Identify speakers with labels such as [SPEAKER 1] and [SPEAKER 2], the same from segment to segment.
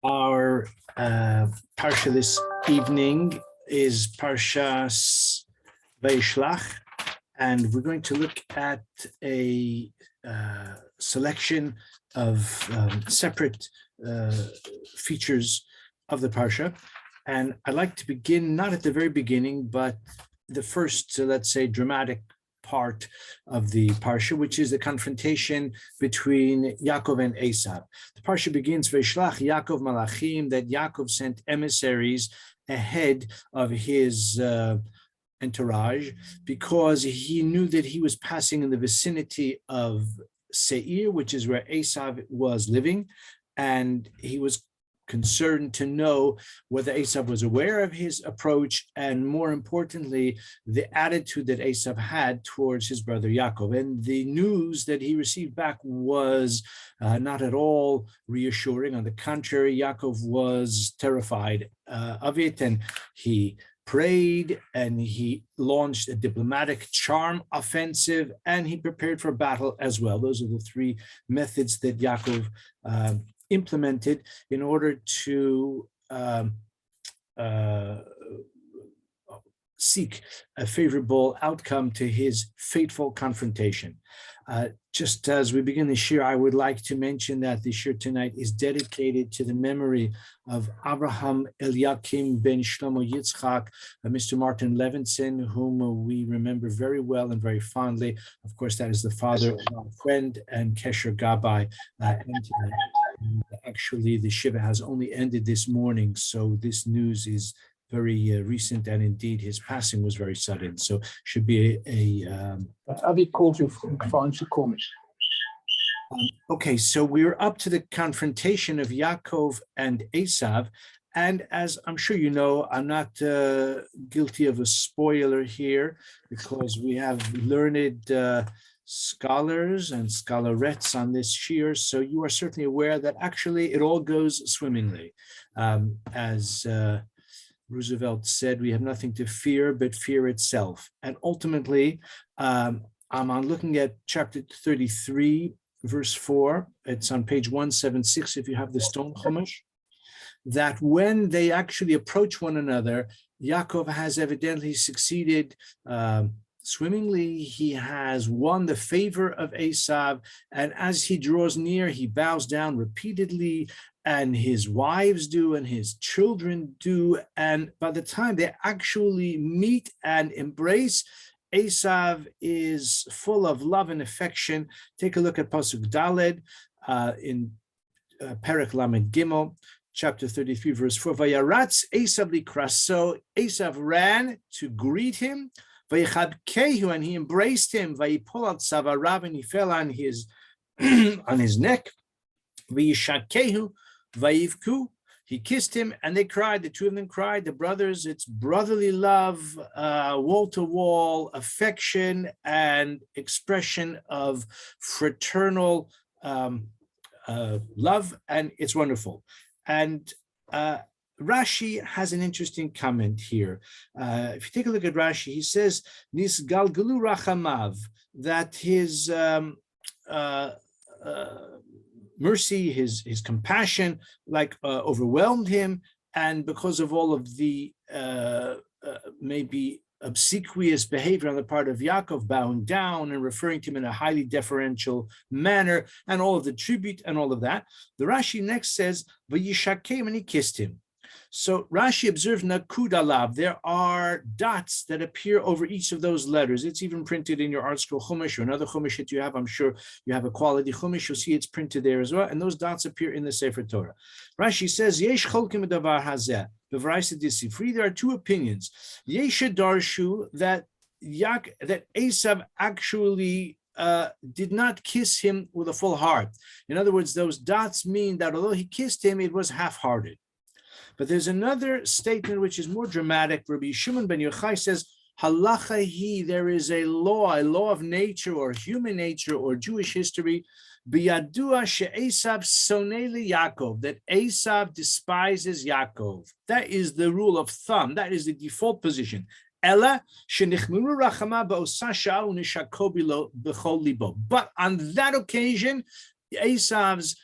[SPEAKER 1] Our Parsha this evening is Parasha Vayishlach, and we're going to look at a selection of separate features of the Parsha. And I'd like to begin not at the very beginning, but the first, let's say, dramatic part of the Parsha, which is the confrontation between Yaakov and Asav. The Parsha begins, Vayishlach Yaakov Malachim, that Yaakov sent emissaries ahead of his entourage because he knew that he was passing in the vicinity of Seir, which is where Asav was living, and he was concerned to know whether Asav was aware of his approach, and more importantly, the attitude that Asav had towards his brother Yaakov. And the news that he received back was not at all reassuring. On the contrary, Yaakov was terrified of it, and he prayed, and he launched a diplomatic charm offensive, and he prepared for battle as well. Those are the three methods that Yaakov implemented in order to seek a favorable outcome to his fateful confrontation. Just as we begin this year, I would like to mention that this year tonight is dedicated to the memory of Abraham Eliakim ben Shlomo Yitzchak, Mr. Martin Levinson, whom we remember very well and very fondly. Of course, that is the father of our friend and Kesher Gabbai. Actually, the Shiva has only ended this morning, so this news is very recent, and indeed his passing was very sudden. So should be
[SPEAKER 2] Avi called you from Confrontation.
[SPEAKER 1] Okay, so we're up to the confrontation of Yaakov and Asav, and as I'm sure you know, I'm not guilty of a spoiler here because we have learned scholars and scholarettes on this shiur, so you are certainly aware that actually it all goes swimmingly. As Roosevelt said, we have nothing to fear but fear itself. And ultimately, I'm on looking at chapter 33, verse 4. It's on page 176 if you have the stone chumash, that when they actually approach one another, Yaakov has evidently succeeded swimmingly. He has won the favor of Asav, and as he draws near, he bows down repeatedly, and his wives do, and his children do, and by the time they actually meet and embrace, Asav is full of love and affection. Take a look at Pasuk Daled in Perek Lamed Gimel, chapter 33, verse 4. Vayaratz Asav likraso, Asav ran to greet him, ve-ha-Kabbalah, and he embraced him, vayipol al tzavarav, and he fell on his on his neck, ve-yishakehu, vayivku, he kissed him, and they cried. The two of them cried, the brothers. It's brotherly love, wall-to-wall affection, and expression of fraternal love, and it's wonderful. And Rashi has an interesting comment here. If you take a look at Rashi, he says, Nisgalgalu rachamav, that his mercy, his compassion, overwhelmed him, and because of all of the maybe obsequious behavior on the part of Yaakov, bowing down and referring to him in a highly deferential manner, and all of the tribute and all of that, the Rashi next says, Vayishakem, and he kissed him. So Rashi observed nakud alav. There are dots that appear over each of those letters. It's even printed in your art scroll chumash or another chumash that you have. I'm sure you have a quality chumash. You'll see it's printed there as well. And those dots appear in the Sefer Torah. Rashi says, Yesh cholkim davar hazeh. There are two opinions. Yesha darshu, that Asav actually did not kiss him with a full heart. In other words, those dots mean that although he kissed him, it was half-hearted. But there's another statement which is more dramatic. Rabbi Shimon ben Yochai says, halacha hi, there is a law of nature or human nature or Jewish history, biyadua she'esav sonei Yaakov, that Asav despises Yaakov. That is the rule of thumb. That is the default position. Ella shenichmuru rachama ba'osa sha'al u'nishako b'chol libo. But on that occasion, Asav's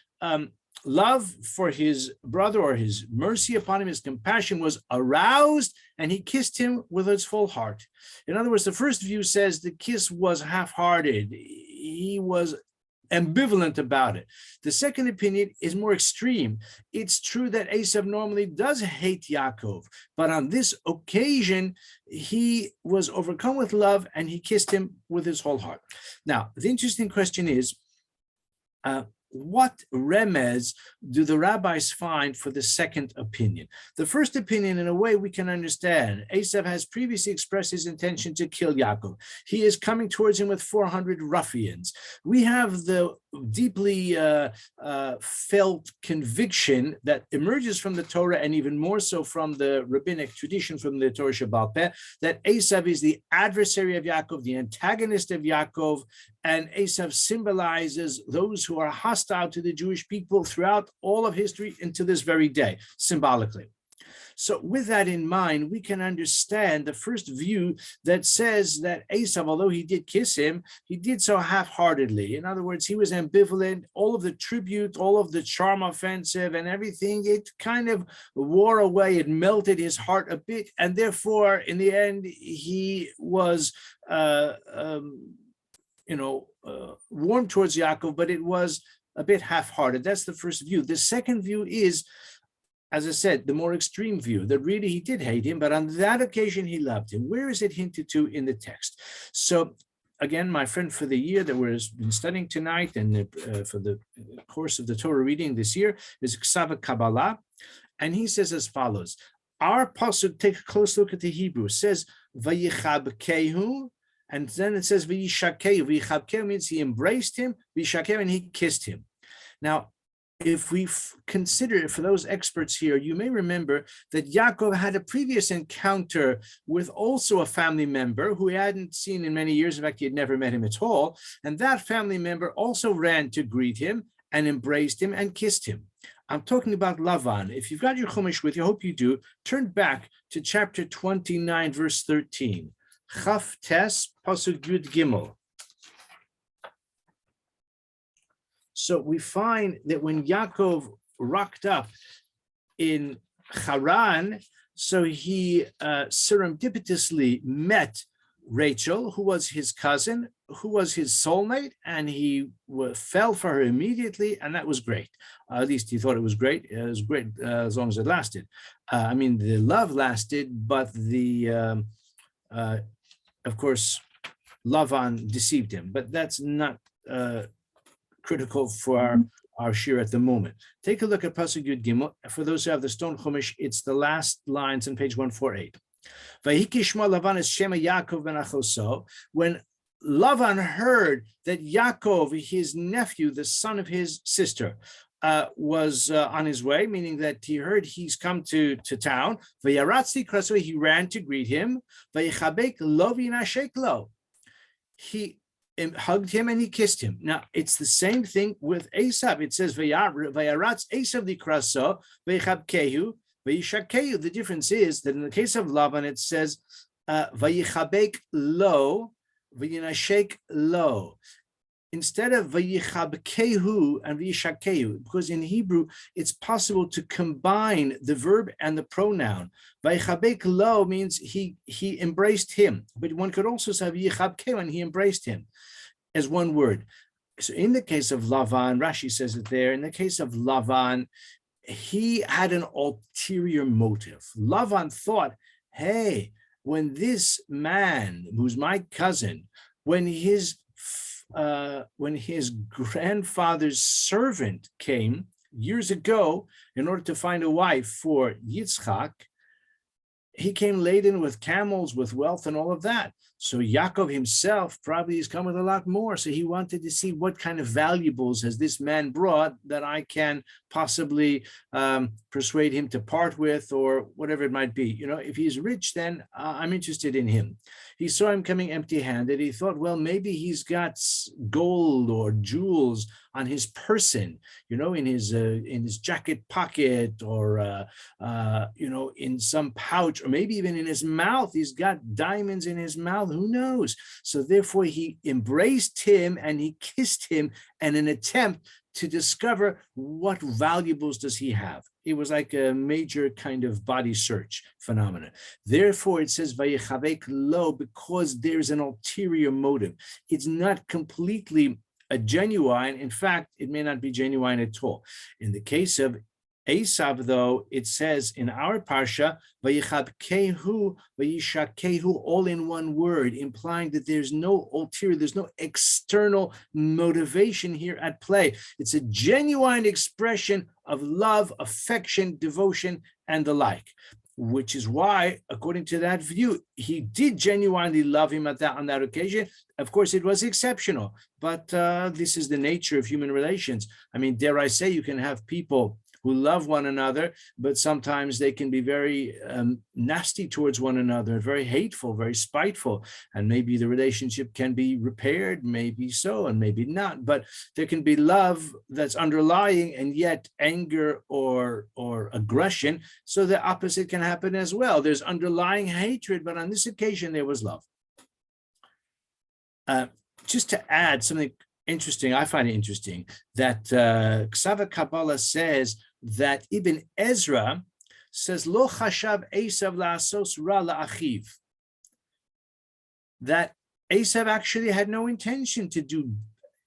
[SPEAKER 1] love for his brother, or his mercy upon him, his compassion was aroused, and he kissed him with his full heart. In other words, the first view says the kiss was half-hearted. He was ambivalent about it. The second opinion is more extreme. It's true that Asav normally does hate Yaakov, but on this occasion, he was overcome with love and he kissed him with his whole heart. Now, the interesting question is, what remez do the rabbis find for the second opinion? The first opinion, in a way, we can understand. Asav has previously expressed his intention to kill Yaakov. He is coming towards him with 400 ruffians. We have the deeply felt conviction that emerges from the Torah, and even more so from the rabbinic tradition from the Torah Shebaal Peh, that Asav is the adversary of Yaakov, the antagonist of Yaakov, and Asav symbolizes those who are hostile to the Jewish people throughout all of history and to this very day, symbolically. So with that in mind, we can understand the first view that says that Asav, although he did kiss him, he did so half-heartedly. In other words, he was ambivalent. All of the tribute, all of the charm offensive and everything, it kind of wore away. It melted his heart a bit. And therefore, in the end, he was warm towards Yaakov, but it was a bit half-hearted. That's the first view. The second view is, as I said, the more extreme view, that really he did hate him, but on that occasion he loved him. Where is it hinted to in the text? So again, my friend for the year that we've been studying tonight and for the course of the Torah reading this year is ha-Kabbalah, and he says as follows. Our pasuk, take a close look at the Hebrew, says vayichabkehu, and then it says vayishakehu. Vayichabkehu means he embraced him, vayishakehu, and he kissed him. Now, if we consider, for those experts here, you may remember that Yaakov had a previous encounter with also a family member who he hadn't seen in many years. In fact, he had never met him at all. And that family member also ran to greet him and embraced him and kissed him. I'm talking about Lavan. If you've got your Chumash with you, I hope you do, turn back to chapter 29, verse 13. Chaf Tes, Pasuk Yud Gimel. So we find that when Yaakov rocked up in Haran, so he serendipitously met Rachel, who was his cousin, who was his soulmate, and he fell for her immediately, and that was great. At least he thought it was great. It was great as long as it lasted. I mean, the love lasted, but the, of course, Lavan deceived him. But that's not critical for our shir at the moment. Take a look at Pasuk Yud Gimel. For those who have the Stone Chumash, it's the last lines on page 148. Vayikishma Lavan es Shema Yaakov ben Achoso. When Lavan heard that Yaakov, his nephew, the son of his sister, was on his way, meaning that he heard he's come to town. Vayaratzi kraso, he ran to greet him. Vayichabek lo v'yinashek lo. He hugged him and he kissed him. Now, it's the same thing with Asav. It says, Vayaratz Asav dikraso, vayichabkehu, vayishakehu. The difference is that in the case of Lavan, it says, Vayichabek lo, vayinashek lo. Instead of vayichabkehu and vayishakehu, because in Hebrew, it's possible to combine the verb and the pronoun. Vayichabek lo means he embraced him, but one could also say vayichabkehu and he embraced him as one word. So in the case of Lavan, Rashi says it there, in the case of Lavan, he had an ulterior motive. Lavan thought, hey, when this man, who's my cousin, when his grandfather's servant came years ago in order to find a wife for Yitzchak, he came laden with camels, with wealth and all of that. So Yaakov himself probably has come with a lot more. So he wanted to see what kind of valuables has this man brought that I can possibly persuade him to part with, or whatever it might be. You know, if he's rich, then I'm interested in him. He saw him coming empty-handed. He thought, well, maybe he's got gold or jewels on his person, you know, in his jacket pocket, or you know, in some pouch, or maybe even in his mouth. He's got diamonds in his mouth. Who knows? So therefore, he embraced him and he kissed him in an attempt to discover what valuables does he have. It was like a major kind of body search phenomenon. Therefore, it says vayichavek lo, because there's an ulterior motive. It's not completely a genuine. In fact, it may not be genuine at all. In the case of Asav, though, it says in our Parsha, vayichabkehu, vayishakehu, all in one word, implying that there's no ulterior, there's no external motivation here at play. It's a genuine expression of love, affection, devotion, and the like, which is why, according to that view, he did genuinely love him on that occasion. Of course, it was exceptional, but this is the nature of human relations. I mean, dare I say, you can have people who love one another, but sometimes they can be very nasty towards one another, very hateful, very spiteful, and maybe the relationship can be repaired, maybe so, and maybe not, but there can be love that's underlying and yet anger or aggression, so the opposite can happen as well. There's underlying hatred, but on this occasion there was love. Just to add something interesting, I find it interesting that ve-ha-Kabbalah says that Ibn Ezra says, Lo chashav Asav la'asos ra la'achiv, that Asav actually had no intention to do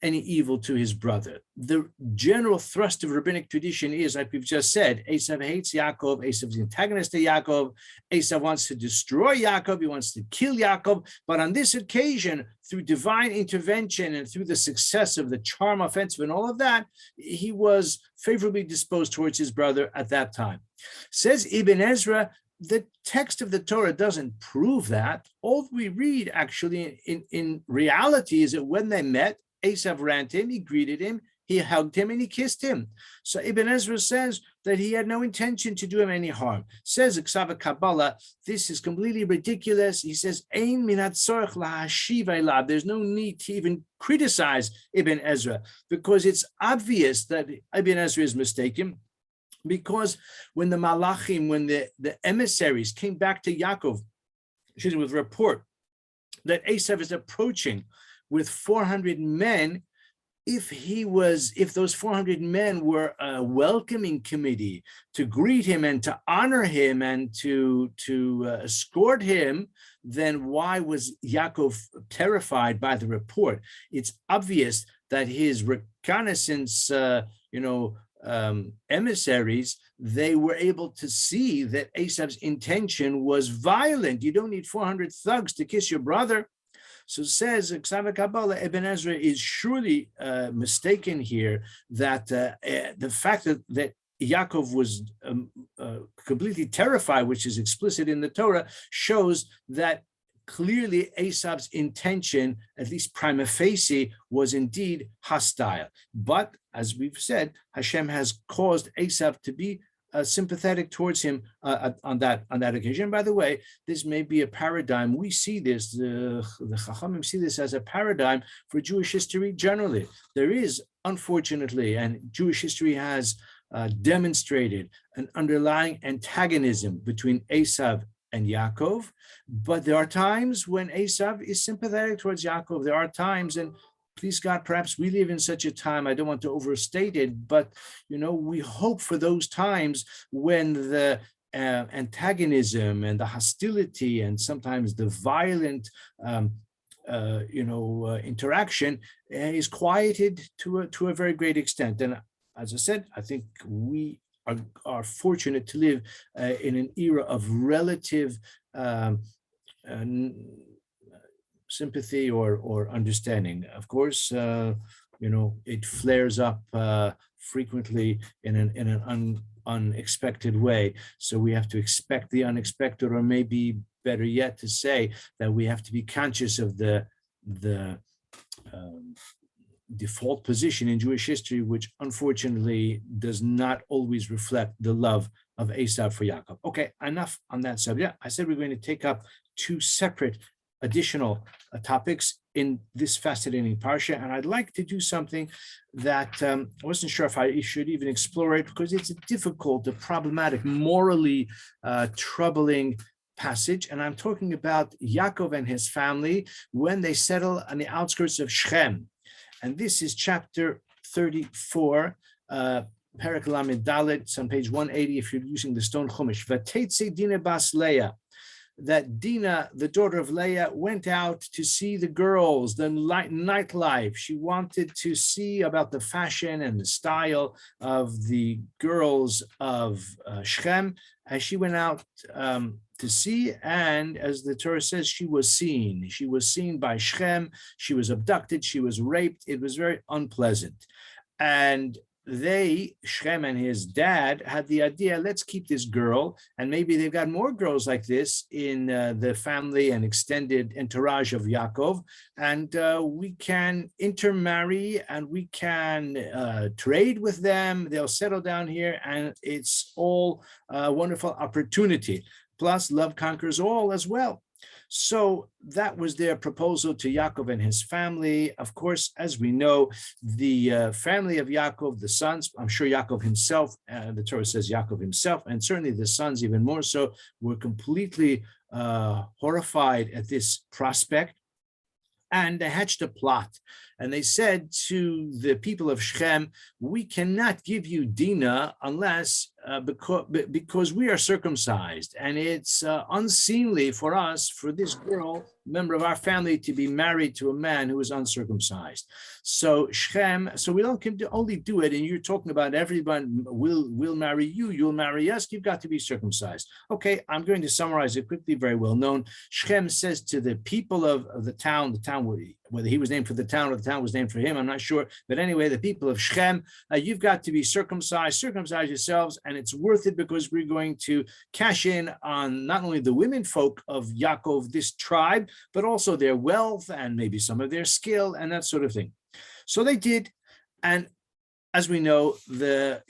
[SPEAKER 1] any evil to his brother. The general thrust of rabbinic tradition is, like we've just said, Asav hates Yaakov, Asav's the antagonist to Yaakov, Asav wants to destroy Yaakov, he wants to kill Yaakov, but on this occasion, through divine intervention and through the success of the charm offensive and all of that, he was favorably disposed towards his brother at that time. Says Ibn Ezra, the text of the Torah doesn't prove that. All we read actually in reality is that when they met, Asav ran to him, he greeted him, he hugged him, and he kissed him. So Ibn Ezra says that he had no intention to do him any harm. Says ve-ha-Kabbalah, this is completely ridiculous. He says, Ein minat tzorech lahashiv elav. There's no need to even criticize Ibn Ezra, because it's obvious that Ibn Ezra is mistaken. Because when the malachim, when the emissaries came back to Yaakov, with a report that Asav is approaching with 400 men, if those 400 men were a welcoming committee to greet him and to honor him and to escort him, then why was Yaakov terrified by the report? It's obvious that his reconnaissance, emissaries, they were able to see that Asav's intention was violent. You don't need 400 thugs to kiss your brother. So says ve-ha-Kabbalah, Ibn Ezra is surely mistaken here, that the fact that Yaakov was completely terrified, which is explicit in the Torah, shows that clearly Asav's intention, at least prima facie, was indeed hostile. But as we've said, Hashem has caused Asav to be sympathetic towards him on that occasion. By the way, this may be a paradigm. We see this, the Chachamim see this as a paradigm for Jewish history generally. There is, unfortunately, and Jewish history has demonstrated an underlying antagonism between Asav and Yaakov, but there are times when Asav is sympathetic towards Yaakov. There are times, and please God, perhaps we live in such a time, I don't want to overstate it, but we hope for those times when the antagonism and the hostility and sometimes the violent interaction is quieted to a very great extent. And as I said, I think we are fortunate to live in an era of relative sympathy or understanding. Of course, it flares up frequently in an unexpected way. So we have to expect the unexpected, or maybe better yet to say that we have to be conscious of the default position in Jewish history, which unfortunately does not always reflect the love of Asav for Yaakov. Okay, enough on that subject. I said we're going to take up two separate additional topics in this fascinating parsha, and I'd like to do something that I wasn't sure if I should even explore it, because it's a difficult, a problematic, morally troubling passage, and I'm talking about Yaakov and his family when they settle on the outskirts of Shechem. And this is chapter 34, Perek Lamed Dalet, it's on page 180 if you're using the Stone Chumash. Vatetze Dina bas Leah, that Dinah, the daughter of Leah, went out to see the girls, the nightlife. She wanted to see about the fashion and the style of the girls of Shechem, as she went out to see, and as the Torah says, she was seen. She was seen by Shechem. She was abducted. She was raped. It was very unpleasant. And Shechem and his dad had the idea, let's keep this girl, and maybe they've got more girls like this in the family and extended entourage of Yaakov, and we can intermarry and we can trade with them. They'll settle down here, and it's all a wonderful opportunity. Plus, love conquers all as well. So that was their proposal to Yaakov and his family. Of course, as we know, the family of Yaakov, the sons, I'm sure Yaakov himself, the Torah says Yaakov himself, and certainly the sons even more so, were completely horrified at this prospect. And they hatched a plot. And they said to the people of Shechem, we cannot give you Dinah unless, because we are circumcised. And it's unseemly for us, for this girl, member of our family, to be married to a man who is uncircumcised. So Shechem, so we can only do it, and you're talking about everyone will marry you, you'll marry us, you've got to be circumcised. Okay, I'm going to summarize it quickly, very well known. Shechem says to the people of the town, whether he was named for the town or the town was named for him, I'm not sure. But anyway, the people of Shechem, you've got to be circumcised yourselves, and it's worth it because we're going to cash in on not only the women folk of Yaakov, this tribe, but also their wealth and maybe some of their skill and that sort of thing. So they did. And as we know, the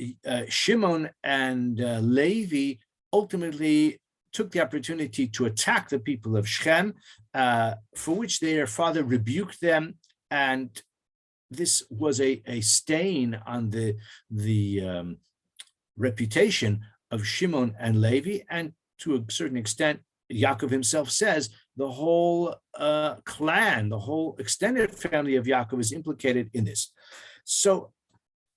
[SPEAKER 1] Shimon and Levi ultimately took the opportunity to attack the people of Shechem, for which their father rebuked them, and this was a stain on the reputation of Shimon and Levi, and to a certain extent, Yaakov himself says the whole clan, the whole extended family of Yaakov is implicated in this. So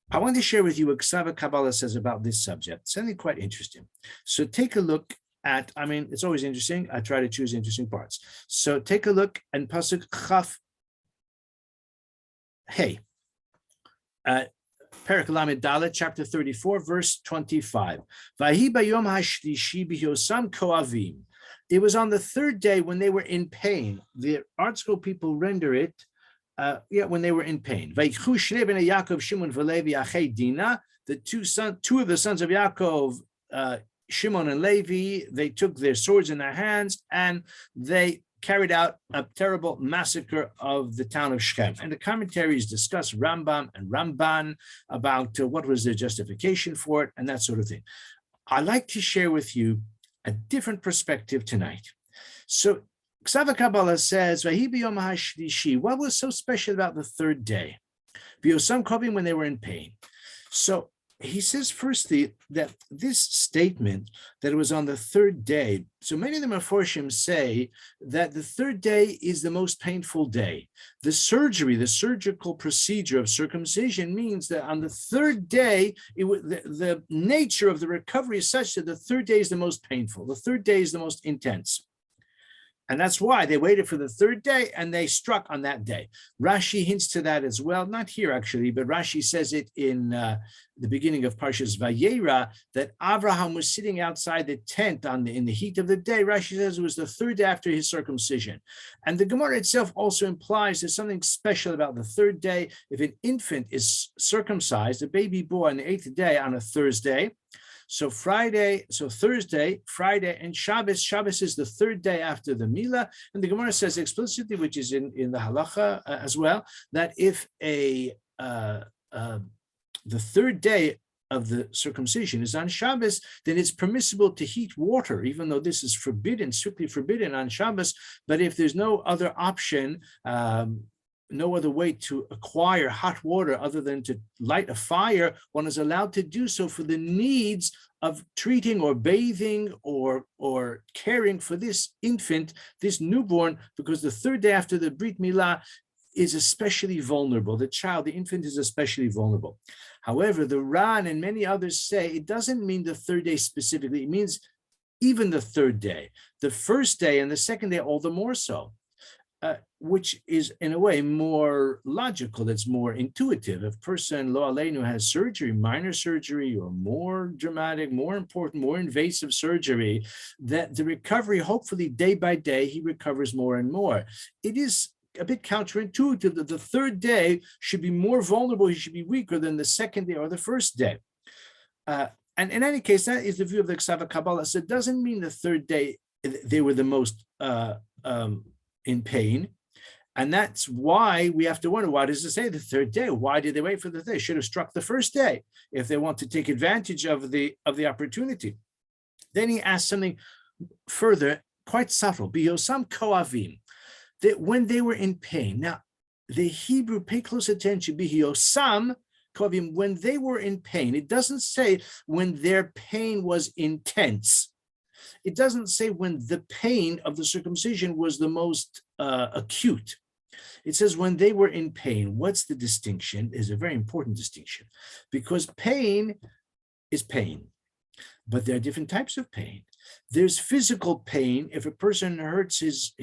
[SPEAKER 1] I want to share with you what ha-Kabbalah says about this subject, something quite interesting. So take a look at, it's always interesting. I try to choose interesting parts. So take a look at Pasuk Chaf Hey, Perek Lamed Dalet, chapter 34, verse 25. Vahi bayom hashlishi b'yosam koavim. It was on the third day when they were in pain. The Art Scroll people render it, when they were in pain. Vayikhu shnei bnei Yaakov Shimon v'Levi achei Dina. The two of the sons of Yaakov, Shimon and Levi, they took their swords in their hands and they carried out a terrible massacre of the town of Shechem. And the commentaries discuss Rambam and Ramban about what was their justification for it and that sort of thing. I'd like to share with you a different perspective tonight. So ha-Kabbalah says, Vahi b'yom hashlishi, what was so special about the third day? B'yosam kovim, when they were in pain. So he says, firstly, that this statement that it was on the third day, so many of the Meforshim say that the third day is the most painful day. The surgical procedure of circumcision means that on the third day, the nature of the recovery is such that the third day is the most painful. The third day is the most intense. And that's why they waited for the third day and they struck on that day. Rashi hints to that as well, not here actually, but Rashi says it in the beginning of Parshas Vayera, that Abraham was sitting outside the tent in the heat of the day. Rashi says it was the third day after his circumcision. And the Gemara itself also implies there's something special about the third day. If an infant is circumcised, a baby boy on the 8th day on a Thursday, so Thursday, Friday, and Shabbos. Shabbos is the third day after the Milah. And the Gemara says explicitly, which is in the Halacha as well, that if the third day of the circumcision is on Shabbos, then it's permissible to heat water, even though this is forbidden, strictly forbidden on Shabbos. But if there's no other option, no other way to acquire hot water other than to light a fire, one is allowed to do so for the needs of treating or bathing or caring for this infant, this newborn, because the third day after the Brit Milah, is especially vulnerable. The child, the infant, is especially vulnerable. However, the Ran and many others say it doesn't mean the third day specifically. It means even the third day, the first day and the second day, all the more so. Which is in a way more logical, that's more intuitive. If a person, lo aleinu, has surgery, minor surgery, or more dramatic, more important, more invasive surgery, that the recovery, hopefully day by day, he recovers more and more. It is a bit counterintuitive that the third day should be more vulnerable, he should be weaker than the second day or the first day. And in any case, that is the view of the Asav Kabbalah. So it doesn't mean the third day they were the most in pain. And that's why we have to wonder, why does it say the third day? Why did they wait for the third day? Should have struck the first day if they want to take advantage of the opportunity. Then he asks something further, quite subtle. Biyosam koavim, that when they were in pain. Now, the Hebrew, pay close attention, biyosam koavim, when they were in pain. It doesn't say when their pain was intense. It doesn't say when the pain of the circumcision was the most acute. It says when they were in pain. What's the distinction? Is a very important distinction, because pain is pain, but there are different types of pain. There's physical pain if a person hurts his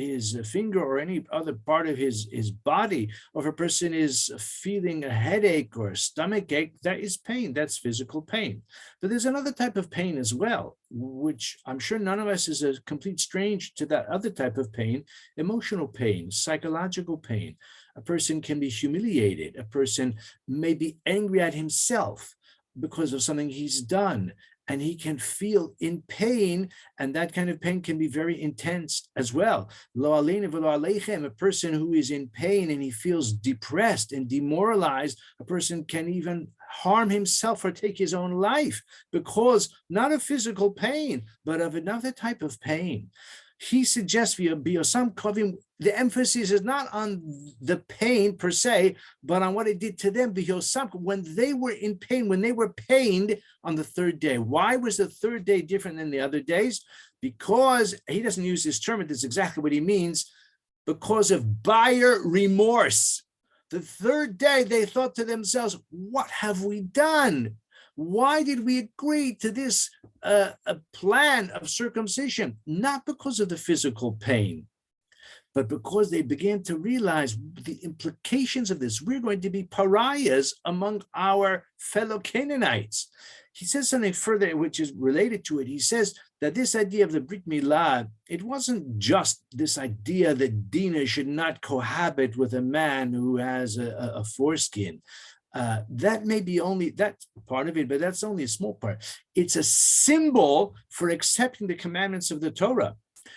[SPEAKER 1] finger or any other part of his body, or if a person is feeling a headache or a stomach ache, that is pain, that's physical pain. But there's another type of pain as well, which I'm sure none of us is a complete stranger to that other type of pain, emotional pain, psychological pain. A person can be humiliated, a person may be angry at himself because of something he's done, and he can feel in pain, and that kind of pain can be very intense as well. Lo aleinu v'lo aleichem, a person who is in pain and he feels depressed and demoralized, a person can even harm himself or take his own life because not of physical pain, but of another type of pain. He suggests via biyosam kovim, the emphasis is not on the pain per se, but on what it did to them, biyosam, when they were in pain, when they were pained on the third day. Why was the third day different than the other days? Because he doesn't use this term, but that's exactly what he means, because of buyer remorse. The third day, they thought to themselves, what have we done? Why did we agree to this plan of circumcision? Not because of the physical pain, but because they began to realize the implications of this. We're going to be pariahs among our fellow Canaanites. He says something further, which is related to it. He says that this idea of the Brit Milah, it wasn't just this idea that Dinah should not cohabit with a man who has a foreskin. That may be only, that's part of it, but that's only a small part. It's a symbol for accepting the commandments of the Torah.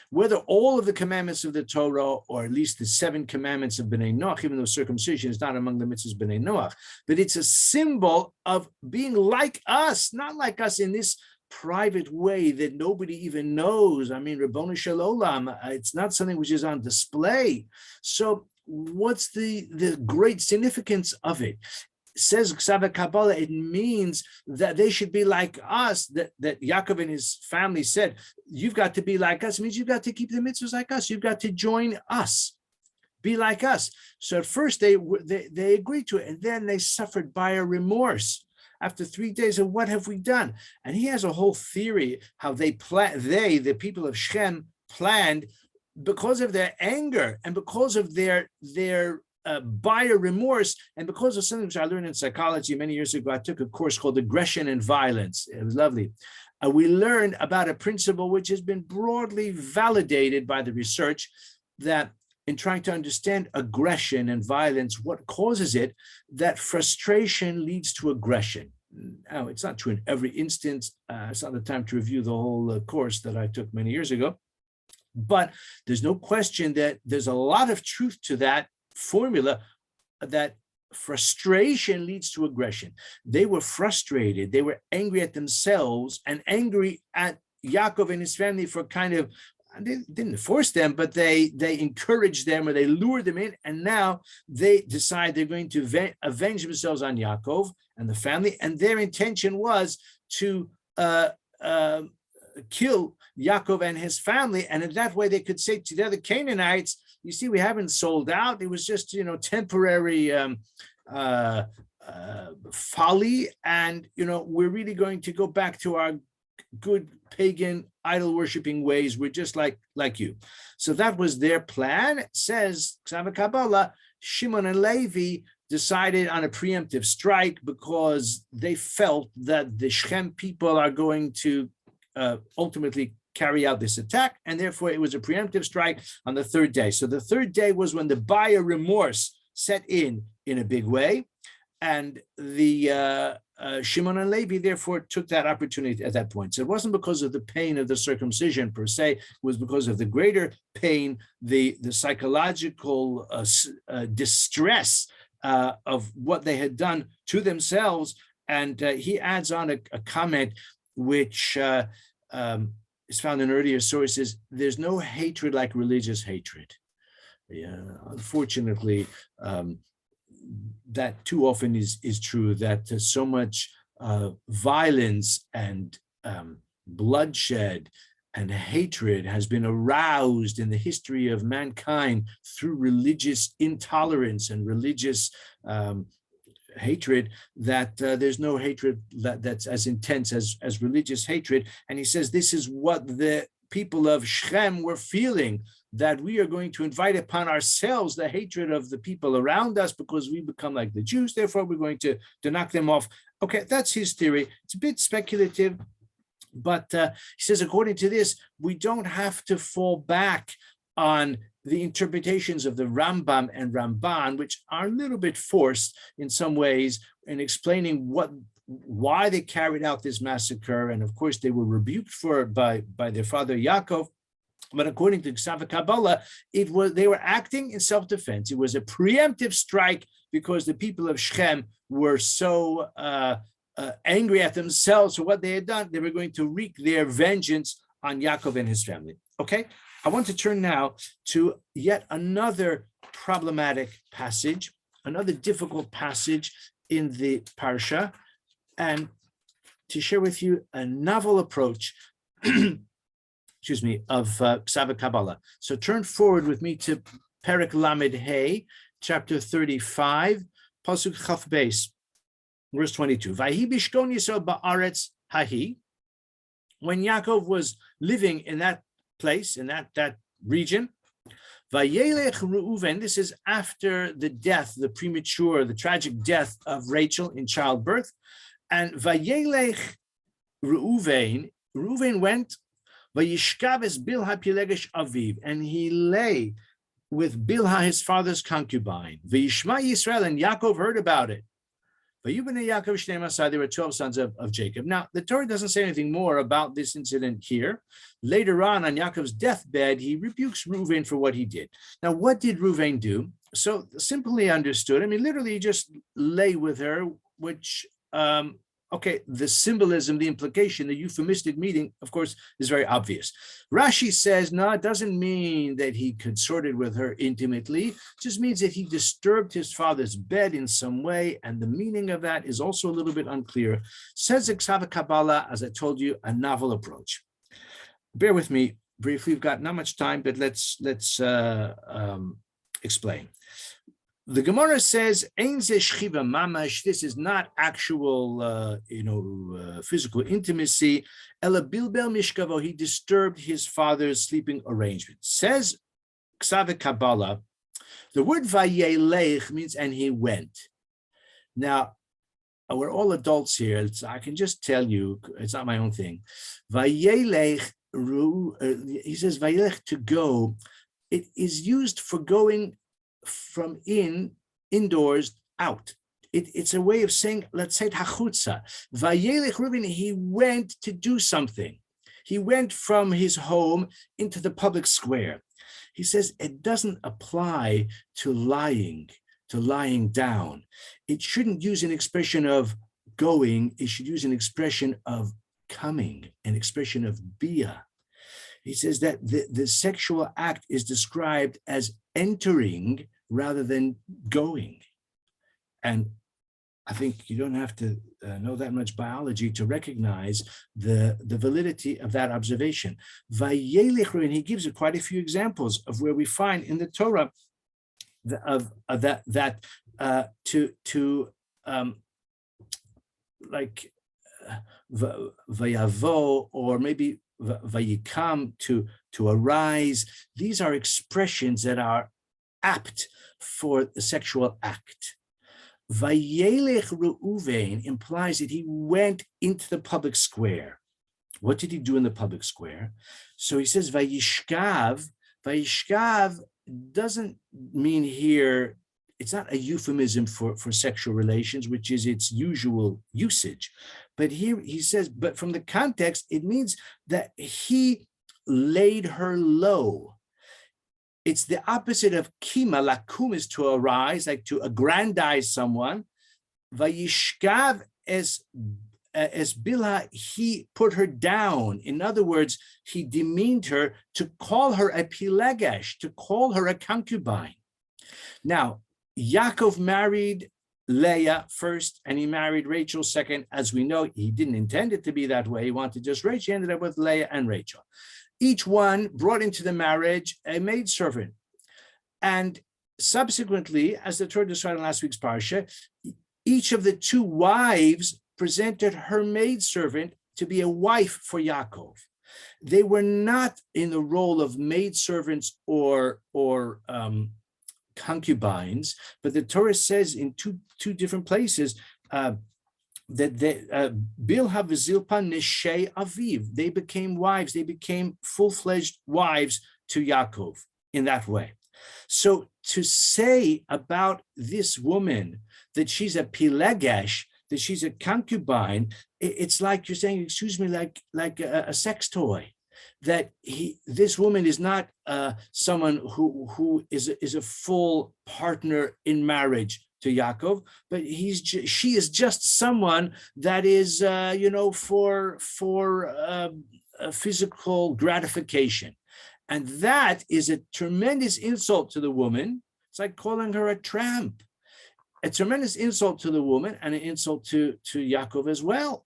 [SPEAKER 1] Whether all of the commandments of the Torah, or at least the 7 commandments of Bnei Noach, even though circumcision is not among the mitzvahs Bnei Noach, but it's a symbol of being like us, not like us in this private way that nobody even knows. I mean, Rabbonu Shel Olam, it's not something which is on display. So what's the great significance of it? Says Asav Kabbalah, it means that they should be like us, that Yaakov and his family said, you've got to be like us. It means you've got to keep the mitzvahs like us. You've got to join us, be like us. So at first they agreed to it, and then they suffered buyer remorse. After 3 days of what have we done? And he has a whole theory how the people of Shem, planned because of their anger and because of their buyer remorse, and because of something which I learned in psychology many years ago. I took a course called Aggression and Violence. It was lovely. We learned about a principle which has been broadly validated by the research, that in trying to understand aggression and violence, what causes it, that frustration leads to aggression. Now, it's not true in every instance. It's not the time to review the whole course that I took many years ago, but there's no question that there's a lot of truth to that formula, that frustration leads to aggression. They were frustrated. They were angry at themselves and angry at Yaakov and his family for kind of, they didn't force them, but they encouraged them, or they lured them in. And now they decide they're going to avenge themselves on Yaakov and the family. And their intention was to kill Yaakov and his family, and in that way they could say to the other Canaanites, you see, we haven't sold out. It was just, temporary folly, and we're really going to go back to our good pagan idol worshiping ways. We're just like you. So that was their plan. It says ve-ha-Kabbalah, Shimon and Levi decided on a preemptive strike because they felt that the Shechem people are going to ultimately carry out this attack, and therefore it was a preemptive strike on the third day. So the third day was when the buyer remorse set in a big way, and the Shimon and Levi therefore took that opportunity at that point. So it wasn't because of the pain of the circumcision per se, it was because of the greater pain, the psychological distress of what they had done to themselves. And he adds on a comment which is found in earlier sources. There's no hatred like religious hatred. Unfortunately, that too often is true, that so much violence and bloodshed and hatred has been aroused in the history of mankind through religious intolerance and religious hatred, that there's no hatred that's as intense as religious hatred. And he says this is what the people of Shechem were feeling, that we are going to invite upon ourselves the hatred of the people around us because we become like the Jews, therefore we're going to knock them off. Okay, that's his theory. It's a bit speculative, but he says according to this, we don't have to fall back on the interpretations of the Rambam and Ramban, which are a little bit forced in some ways in explaining why they carried out this massacre. And of course, they were rebuked for it by their father Yaakov. But according to Kabbalah, they were acting in self-defense. It was a preemptive strike because the people of Shechem were so angry at themselves for what they had done. They were going to wreak their vengeance on Yaakov and his family. Okay, I want to turn now to yet another problematic passage, another difficult passage in the Parasha, and to share with you a novel approach of ve-ha-Kabbalah. So turn forward with me to Perek Lamed Hey, chapter 35, Pasuk Chaf Beis, verse 22. Vahi bishkon Yisrael ba'aretz hahi. When Yaakov was living in that place, in that region, Vayelech Reuven, this is after the death, the tragic death of Rachel in childbirth, and Vayelech Reuven went Vayishkav es Bilha Pilegesh Aviv, and he lay with Bilha, his father's concubine. Vayishma Yisrael, and Yaakov heard about it. Vayubnei Yaakov Shnei Masai, there were 12 sons of Jacob. Now, the Torah doesn't say anything more about this incident here. Later on Yaakov's deathbed, he rebukes Reuven for what he did. Now, what did Reuven do? So simply understood, literally he just lay with her, which the symbolism, the implication, the euphemistic meaning, of course, is very obvious. Rashi says, no, it doesn't mean that he consorted with her intimately. It just means that he disturbed his father's bed in some way, and the meaning of that is also a little bit unclear. Says ve-ha-Kabbalah, as I told you, a novel approach. Bear with me briefly. We've got not much time, but let's explain. The Gemara says, "Ein ze shchiva mamash." This is not actual, physical intimacy. Ela bilbel mishkavo. He disturbed his father's sleeping arrangement. Says ve-ha-Kabbalah, the word vayelech means "and he went." Now, we're all adults here. I can just tell you, it's not my own thing. Vayelech, he says vayelech, to go. It is used for going from indoors out. It's a way of saying, let's say, hachutza. Vayelech Reuven, he went to do something. He went from his home into the public square. He says it doesn't apply to lying down. It shouldn't use an expression of going. It should use an expression of coming, an expression of bia. He says that the sexual act is described as entering rather than going. And I think you don't have to know that much biology to recognize the validity of that observation. Vayelech, and he gives it quite a few examples of where we find in the Torah like vayavo, or maybe vayikam, to arise. These are expressions that are apt for the sexual act. Vayelech Reuven implies that he went into the public square. What did he do in the public square? So he says Vayishkav. Vayishkav doesn't mean here, it's not a euphemism for sexual relations, which is its usual usage. But here he says, but from the context, it means that he laid her low. It's the opposite of kima. Lakum is to arise, like to aggrandize someone. Vayishkav as Bilha, he put her down. In other words, he demeaned her to call her a pilegesh, to call her a concubine. Now, Yaakov married Leah first, and he married Rachel second. As we know, he didn't intend it to be that way. He wanted just Rachel. He ended up with Leah and Rachel. Each one brought into the marriage a maidservant. And subsequently, as the Torah described in last week's Parasha, each of the two wives presented her maidservant to be a wife for Yaakov. They were not in the role of maidservants or concubines, but the Torah says in two different places that Bilha v'Zilpa neshei Aviv, they became wives, they became full-fledged wives to Yaakov in that way. So to say about this woman that she's a pilegesh, that she's a concubine, it's like you're saying, excuse me, like a sex toy. That this woman is not someone who is a full partner in marriage to Yaakov, but she is just someone that is for physical gratification, and that is a tremendous insult to the woman. It's like calling her a tramp. A tremendous insult to the woman and an insult to Yaakov as well.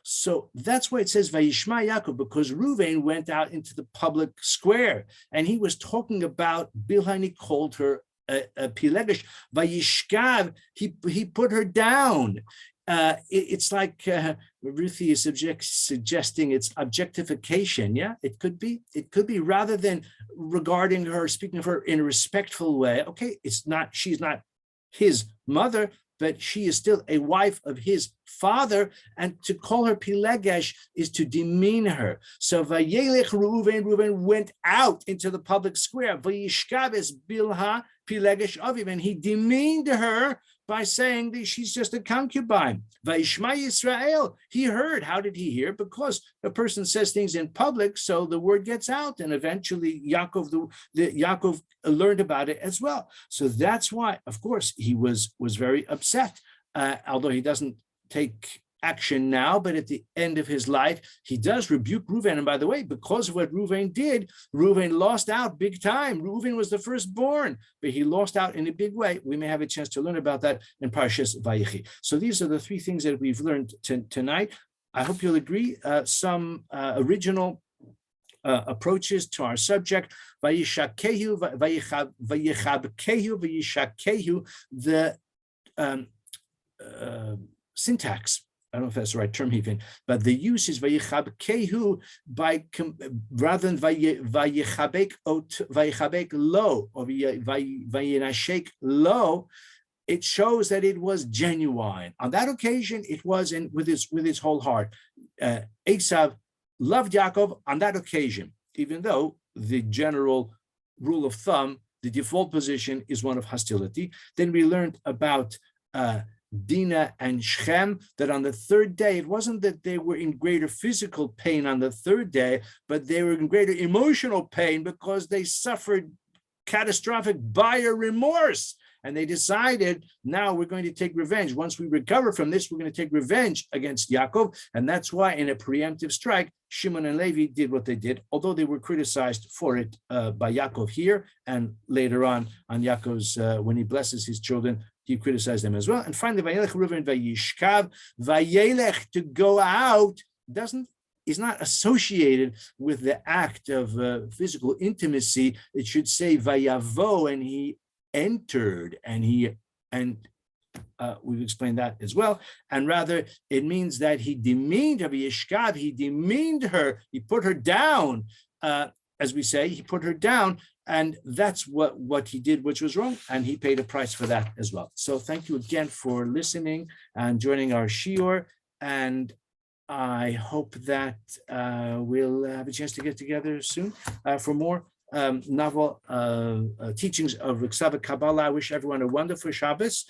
[SPEAKER 1] So that's why it says Vayishma Yaakov, because Reuven went out into the public square and he was talking about Bilha, and he called her a pilegesh. Vayishkav, he put her down. It's like Ruthie is suggesting it's objectification. Yeah, it could be rather than regarding her, speaking of her in a respectful way. Okay, she's not his mother, but she is still a wife of his father, and to call her pilegesh is to demean her. So Vayelech Reuven went out into the public square. Vayishkav es Bilha pilegesh Aviv, and he demeaned her by saying that she's just a concubine. Vayishma Yisrael, he heard. How did he hear? Because a person says things in public, so the word gets out, and eventually Yaakov learned about it as well. So that's why, of course, he was very upset, although he doesn't take action now, but at the end of his life, he does rebuke Reuven. And by the way, because of what Reuven did, Reuven lost out big time. Reuven was the firstborn, but he lost out in a big way. We may have a chance to learn about that in Parashas Vayechi. So these are the three things that we've learned tonight. I hope you'll agree. Some original approaches to our subject. Vayishakehu, vayichabkehu, vayishakehu, the syntax. I don't know if that's the right term even, but the use is vayichabkehu rather than vayichabek lo or vayinashek lo. It shows that it was genuine. On that occasion, it was with his whole heart. Asav loved Yaakov on that occasion, even though the general rule of thumb, the default position is one of hostility. Then we learned about Dinah and Shechem, that on the third day, it wasn't that they were in greater physical pain on the third day, but they were in greater emotional pain because they suffered catastrophic buyer remorse. And they decided, now we're going to take revenge. Once we recover from this, we're going to take revenge against Yaakov. And that's why in a preemptive strike, Shimon and Levi did what they did, although they were criticized for it by Yaakov here, and later on Yaakov's, when he blesses his children, he criticized them as well. And finally, Vayelech Reuven Vayishkav, Vayelech, to go out, is not associated with the act of physical intimacy. It should say Vayavo, and he entered, and we've explained that as well. And rather, it means that he demeaned her, Vayishkav, he demeaned her, he put her down. As we say, he put her down, and that's what he did, which was wrong, and he paid a price for that as well. So thank you again for listening and joining our shiur, and I hope that we'll have a chance to get together soon for more novel teachings of ve-Kabbalah. I wish everyone a wonderful Shabbos.